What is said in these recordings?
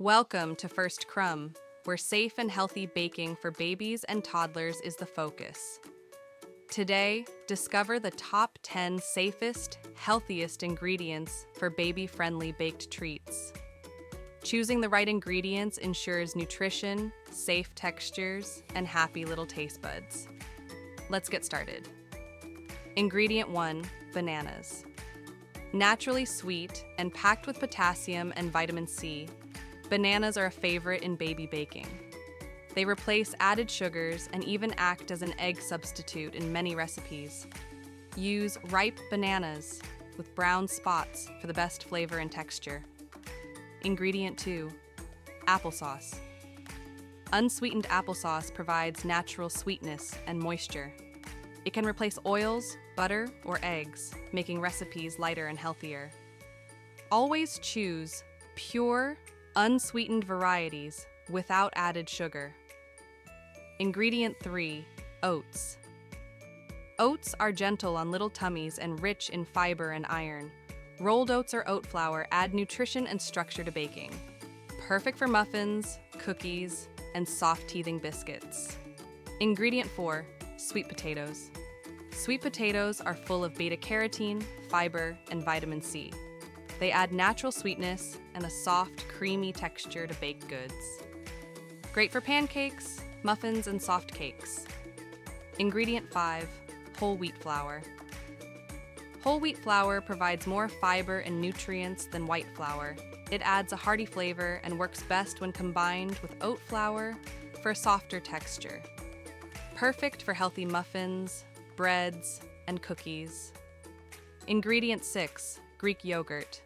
Welcome to First Crumb, where safe and healthy baking for babies and toddlers is the focus. Today, discover the top 10 safest, healthiest ingredients for baby-friendly baked treats. Choosing the right ingredients ensures nutrition, safe textures, and happy little taste buds. Let's get started. Ingredient 1, bananas. Naturally sweet and packed with potassium and vitamin C, bananas are a favorite in baby baking. They replace added sugars and even act as an egg substitute in many recipes. Use ripe bananas with brown spots for the best flavor and texture. Ingredient 2, applesauce. Unsweetened applesauce provides natural sweetness and moisture. It can replace oils, butter, or eggs, making recipes lighter and healthier. Always choose pure, unsweetened varieties without added sugar. Ingredient 3, oats. Oats are gentle on little tummies and rich in fiber and iron. Rolled oats or oat flour add nutrition and structure to baking. Perfect for muffins, cookies, and soft teething biscuits. Ingredient 4, sweet potatoes. Sweet potatoes are full of beta-carotene, fiber, and vitamin C. They add natural sweetness and a soft, creamy texture to baked goods. Great for pancakes, muffins, and soft cakes. Ingredient 5, whole wheat flour. Whole wheat flour provides more fiber and nutrients than white flour. It adds a hearty flavor and works best when combined with oat flour for a softer texture. Perfect for healthy muffins, breads, and cookies. Ingredient 6, Greek yogurt.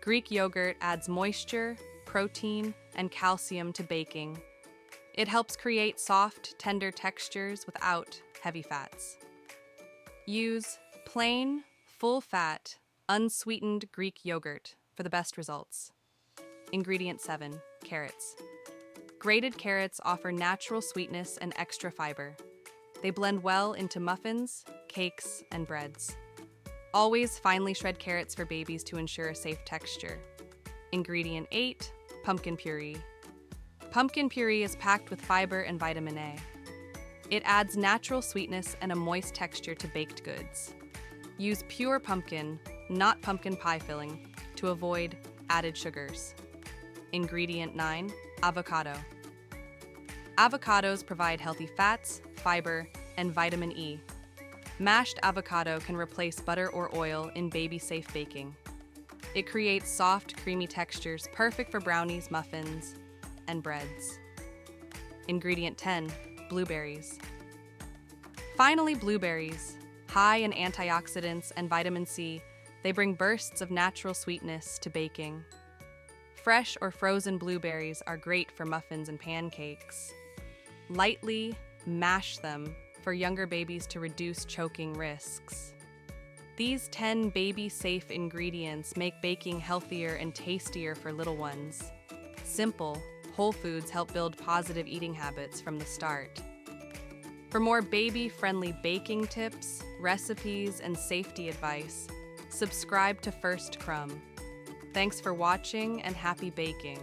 Greek yogurt adds moisture, protein, and calcium to baking. It helps create soft, tender textures without heavy fats. Use plain, full-fat, unsweetened Greek yogurt for the best results. Ingredient 7, carrots. Grated carrots offer natural sweetness and extra fiber. They blend well into muffins, cakes, and breads. Always finely shred carrots for babies to ensure a safe texture. Ingredient 8, pumpkin puree. Pumpkin puree is packed with fiber and vitamin A. It adds natural sweetness and a moist texture to baked goods. Use pure pumpkin, not pumpkin pie filling, to avoid added sugars. Ingredient 9, avocado. Avocados provide healthy fats, fiber, and vitamin E. Mashed avocado can replace butter or oil in baby-safe baking. It creates soft, creamy textures perfect for brownies, muffins, and breads. Ingredient 10, blueberries. Finally, blueberries. High in antioxidants and vitamin C, they bring bursts of natural sweetness to baking. Fresh or frozen blueberries are great for muffins and pancakes. Lightly mash them for younger babies to reduce choking risks. These 10 baby-safe ingredients make baking healthier and tastier for little ones. Simple, whole foods help build positive eating habits from the start. For more baby-friendly baking tips, recipes, and safety advice, subscribe to First Crumb. Thanks for watching and happy baking.